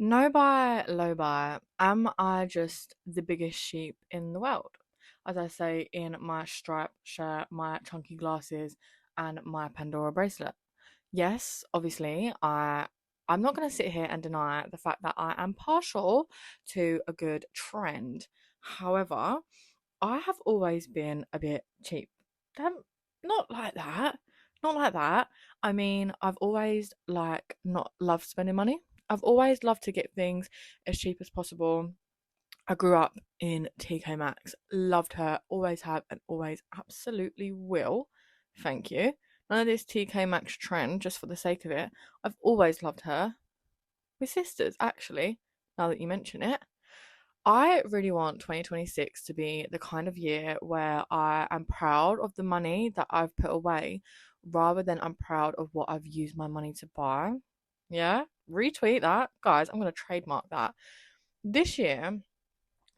No buy, low buy. Am I just the biggest sheep in the world? As I say in my striped shirt, my chunky glasses, and my Pandora bracelet. Yes, obviously, I'm not going to sit here and deny the fact that I am partial to a good trend. However, I have always been a bit cheap. Not like that. Not like that. I mean, I've always not loved spending money. I've always loved to get things as cheap as possible. I grew up in TK Maxx, loved her, always have, and always absolutely will. Thank you. None of this TK Maxx trend just for the sake of it. I've always loved her. We're sisters, actually, now that you mention it. I really want 2026 to be the kind of year where I am proud of the money that I've put away rather than I'm proud of what I've used my money to buy. Yeah, retweet that. Guys, I'm going to trademark that. This year,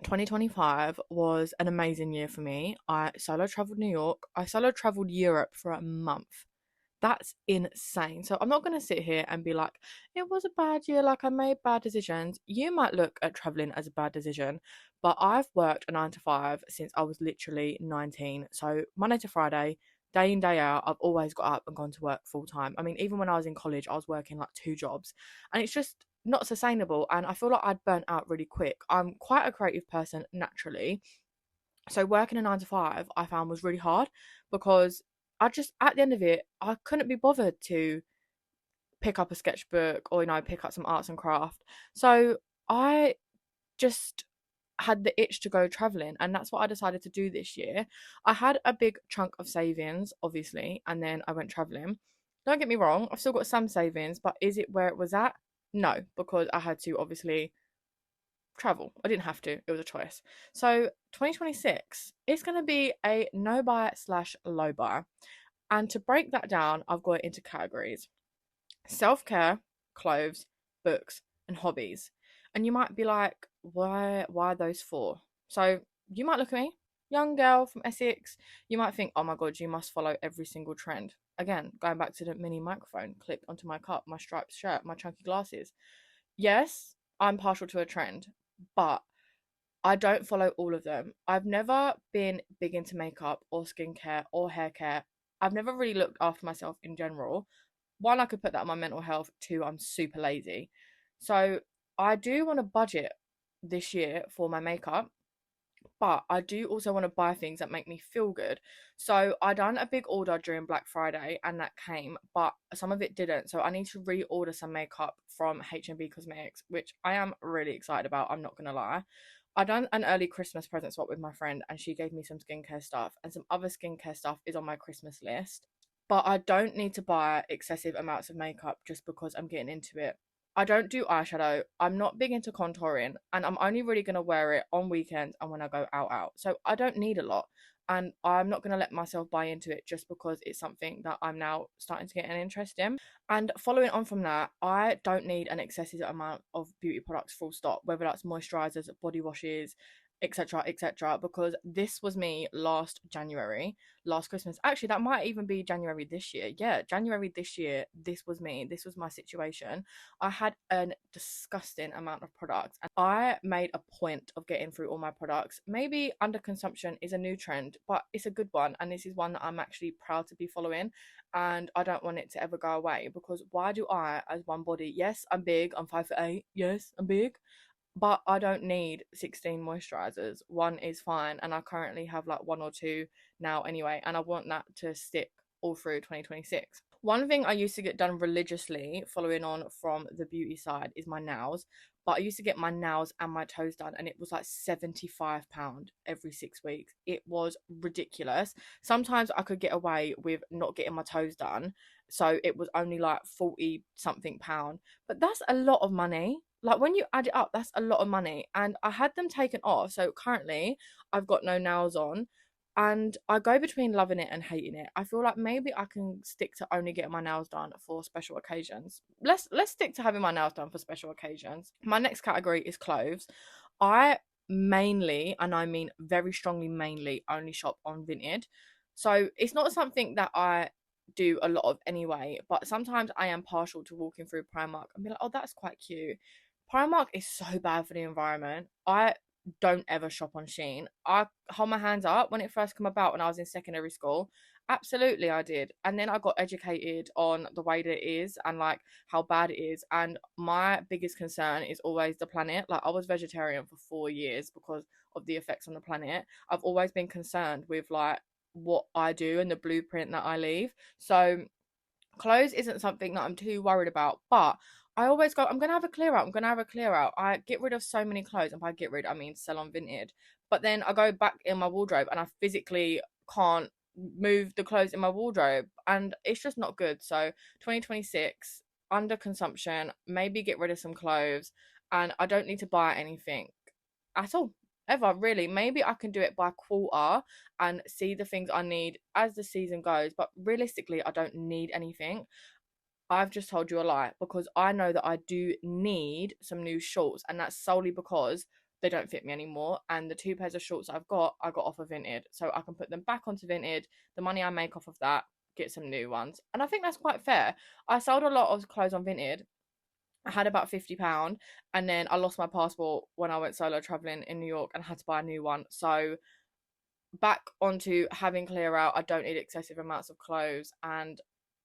2025 was an amazing year for me. I solo traveled New York. I solo traveled Europe for a month. That's insane. So I'm not going to sit here and be like, it was a bad year, like I made bad decisions. You might look at traveling as a bad decision, but I've worked a 9 to 5 since I was literally 19. So Monday to Friday, day in, day out, I've always got up and gone to work full time. I mean, even when I was in college, I was working like 2 jobs, and it's just not sustainable. And I feel like I'd burnt out really quick. I'm quite a creative person naturally. So working a 9 to 5 I found was really hard because I just at the end of it I couldn't be bothered to pick up a sketchbook or pick up some arts and craft. So I just had the itch to go traveling, and that's what I decided to do this year. I had a big chunk of savings obviously, and then I went traveling. Don't get me wrong, I've still got some savings, but is it where it was at? No, because I had to obviously travel. I didn't have to, it was a choice. So 2026, it's going to be a no buy slash low buy. And to break that down, I've got it into categories: self care, clothes, books, and hobbies. And you might be like, why those four? So you might look at me, young girl from Essex, you might think, oh my god, you must follow every single trend. Again, going back to the mini microphone clipped onto my cup, my striped shirt, my chunky glasses. Yes, I'm partial to a trend, but I don't follow all of them. I've never been big into makeup or skincare or hair care. I've never really looked after myself in general. One, I could put that on my mental health. Two, I'm super lazy. So I do want to budget this year for my makeup, but I do also want to buy things that make me feel good. So I done a big order during Black Friday and that came, but some of it didn't. So I need to reorder some makeup from HMB Cosmetics, which I am really excited about, I'm not gonna lie. I done an early Christmas present swap with my friend and she gave me some skincare stuff, and some other skincare stuff is on my Christmas list. But I don't need to buy excessive amounts of makeup just because I'm getting into it. I don't do eyeshadow. I'm not big into contouring, and I'm only really going to wear it on weekends and when I go out. So I don't need a lot, and I'm not going to let myself buy into it just because it's something that I'm now starting to get an interest in. And following on from that, I don't need an excessive amount of beauty products full stop, whether that's moisturizers, body washes, etc., etc., because this was me last January, last Christmas. Actually, that might even be January this year. Yeah, January this year, this was me. This was my situation. I had a disgusting amount of products, and I made a point of getting through all my products. Maybe underconsumption is a new trend, but it's a good one, and this is one that I'm actually proud to be following, and I don't want it to ever go away. Because why do I, as one body, yes, I'm big, I'm 5'8", yes, I'm big, but I don't need 16 moisturizers. One is fine, and I currently have like one or two now anyway, and I want that to stick all through 2026. One thing I used to get done religiously, following on from the beauty side, is my nails. But I used to get my nails and my toes done, and it was like £75 every 6 weeks. It was ridiculous. Sometimes I could get away with not getting my toes done, so it was only like 40 something pound. But that's a lot of money. Like when you add it up, that's a lot of money. And I had them taken off. So currently I've got no nails on, and I go between loving it and hating it. I feel like maybe I can stick to only getting my nails done for special occasions. Let's stick to having my nails done for special occasions. My next category is clothes. I mainly, and I mean very strongly mainly, only shop on Vinted. So it's not something that I do a lot of anyway, but sometimes I am partial to walking through Primark and be like, oh, that's quite cute. Primark is so bad for the environment. I don't ever shop on Shein. I hold my hands up when it first came about when I was in secondary school. Absolutely, I did. And then I got educated on the way that it is and like how bad it is. And my biggest concern is always the planet. Like, I was vegetarian for 4 years because of the effects on the planet. I've always been concerned with like what I do and the blueprint that I leave. So clothes isn't something that I'm too worried about, but I always go, I'm gonna have a clear out. I'm gonna have a clear out. I get rid of so many clothes, and by get rid, I mean sell on Vinted. But then I go back in my wardrobe, and I physically can't move the clothes in my wardrobe, and it's just not good. So 2026, under consumption, maybe get rid of some clothes, and I don't need to buy anything at all. Ever really, maybe I can do it by quarter and see the things I need as the season goes. But realistically, I don't need anything. I've just told you a lie because I know that I do need some new shorts, and that's solely because they don't fit me anymore. And the two pairs of shorts I've got, I got off of Vinted, so I can put them back onto Vinted. The money I make off of that, get some new ones, and I think that's quite fair. I sold a lot of clothes on Vinted. I had about £50, and then I lost my passport when I went solo traveling in New York and had to buy a new one. So back onto having clear out. I don't need excessive amounts of clothes, and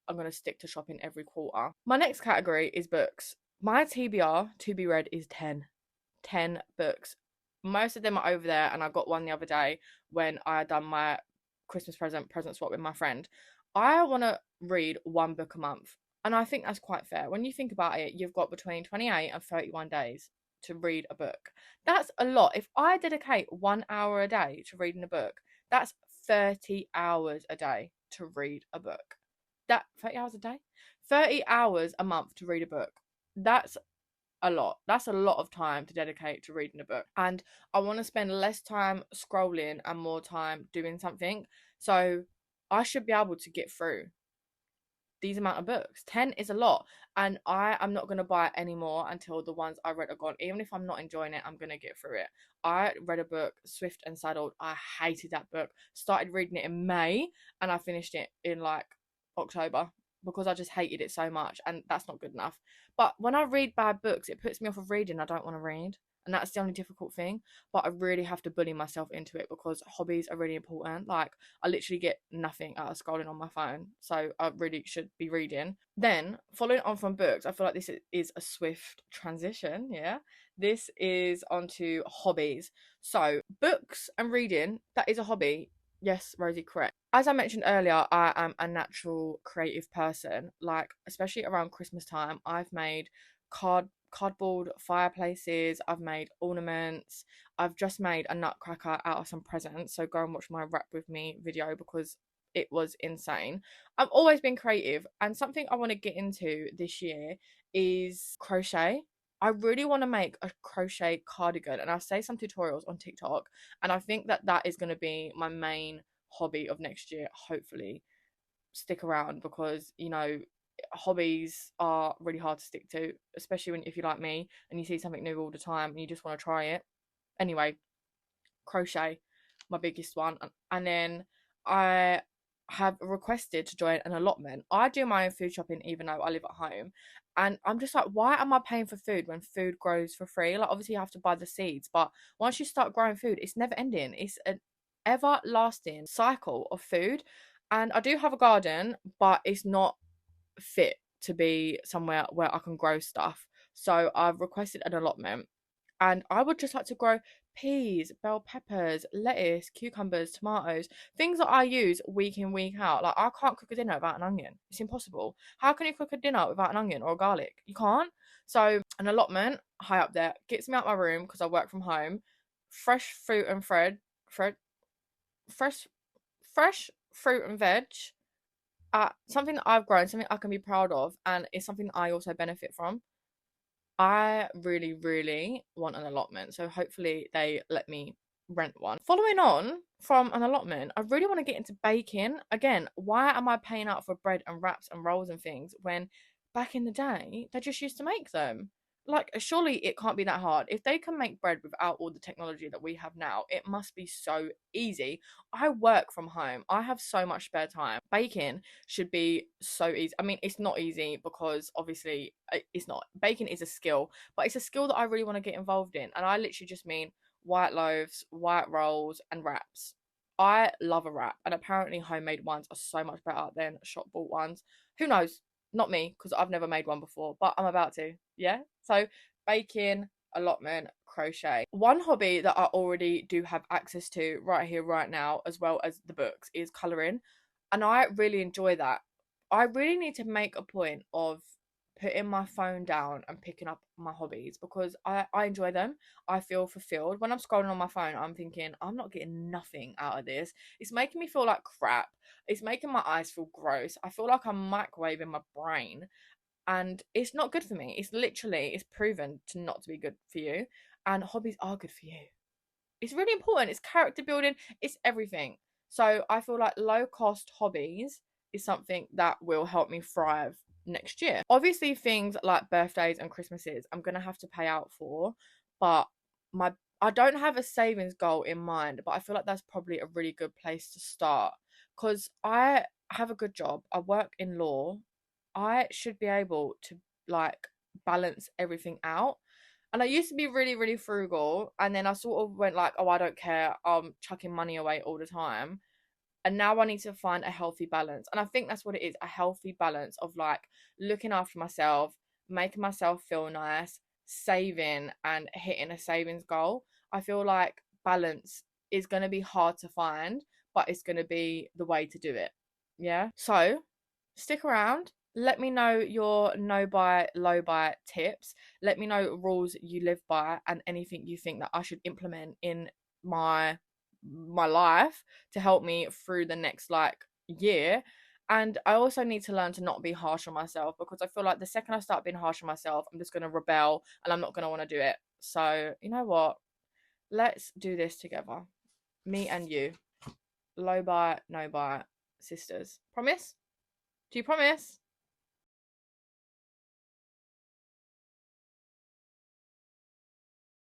I'm going to stick to shopping every quarter. My next category is books. My TBR, to be read, is 10 books. Most of them are over there, and I got one the other day when I had done my Christmas present swap with my friend. I want to read one book a month, and I think that's quite fair. When you think about it, you've got between 28 and 31 days to read a book. That's a lot. If I dedicate 1 hour a day to reading a book, that's 30 hours a day to read a book. That 30 hours a day? 30 hours a month to read a book. That's a lot. That's a lot of time to dedicate to reading a book. And I want to spend less time scrolling and more time doing something. So I should be able to get through these amount of books. 10 is a lot, and I am not going to buy any more until the ones I read are gone. Even if I'm not enjoying it, I'm going to get through it. I read a book, Swift and Saddled. I hated that book. Started reading it in May, and I finished it in like October because I just hated it so much, and that's not good enough. But when I read bad books, it puts me off of reading. I don't want to read, and that's the only difficult thing. But I really have to bully myself into it because hobbies are really important. Like, I literally get nothing out of scrolling on my phone, so I really should be reading. Then, following on from books, I feel like this is a swift transition. Yeah, this is onto hobbies. So, books and reading, that is a hobby. Yes, Rosie, correct. As I mentioned earlier, I am a natural creative person. Like, especially around Christmas time, I've made cardboard fireplaces, I've made ornaments, I've just made a nutcracker out of some presents. So go and watch my Wrap With Me video because it was insane. I've always been creative, and something I want to get into this year is crochet. I really want to make a crochet cardigan, and I'll say some tutorials on TikTok, and I think that that is going to be my main hobby of next year. Hopefully stick around because, you know, hobbies are really hard to stick to, especially when if you're like me and you see something new all the time and you just want to try it. Anyway, crochet, my biggest one. And then I have requested to join an allotment. I do my own food shopping even though I live at home. And I'm just like, why am I paying for food when food grows for free? Like, obviously you have to buy the seeds, but once you start growing food, it's never ending. It's an everlasting cycle of food. And I do have a garden, but it's not fit to be somewhere where I can grow stuff. So I've requested an allotment, and I would just like to grow peas, bell peppers, lettuce, cucumbers, tomatoes, things that I use week in, week out. Like, I can't cook a dinner without an onion. It's impossible. How can you cook a dinner without an onion or a garlic? You can't. So an allotment high up there gets me out my room because I work from home. Fresh fruit and fresh fresh fruit and veg, something that I've grown, something I can be proud of, and it's something I also benefit from. I really, really want an allotment, so hopefully they let me rent one. Following on from an allotment, I really want to get into baking. Again, why am I paying out for bread and wraps and rolls and things when back in the day they just used to make them? Like, surely it can't be that hard. If they can make bread without all the technology that we have now, it must be so easy. I work from home. I have so much spare time. Baking should be so easy. I mean, it's not easy because obviously it's not. Baking is a skill, but it's a skill that I really want to get involved in. And I literally just mean white loaves, white rolls, and wraps. I love a wrap, and apparently homemade ones are so much better than shop bought ones. Who knows? Not me, because I've never made one before, but I'm about to. Yeah. So baking, allotment, crochet. One hobby that I already do have access to right here, right now, as well as the books, is colouring. And I really enjoy that. I really need to make a point of putting my phone down and picking up my hobbies because I enjoy them. I feel fulfilled. When I'm scrolling on my phone, I'm thinking, I'm not getting nothing out of this. It's making me feel like crap. It's making my eyes feel gross. I feel like I'm microwaving my brain, and it's not good for me. It's proven to not to be good for you, and hobbies are good for you. It's really important. It's character building. It's everything. So I feel like low cost hobbies is something that will help me thrive next year. Obviously, things like birthdays and Christmases I'm gonna have to pay out for, but my I don't have a savings goal in mind, but I feel like that's probably a really good place to start because I have a good job. I work in law. I should be able to like balance everything out. And I used to be really, really frugal, and then I sort of went like, oh, I don't care. I'm chucking money away all the time. And now I need to find a healthy balance. And I think that's what it is, a healthy balance of like looking after myself, making myself feel nice, saving and hitting a savings goal. I feel like balance is going to be hard to find, but it's going to be the way to do it. Yeah. So stick around. Let me know your no buy, low buy tips. Let me know rules you live by and anything you think that I should implement in my life to help me through the next like year. And I also need to learn to not be harsh on myself because I feel like the second I start being harsh on myself, I'm just going to rebel and I'm not going to want to do it. So, you know what? Let's do this together. Me and you. Low buy, no buy sisters. Promise? Do you promise?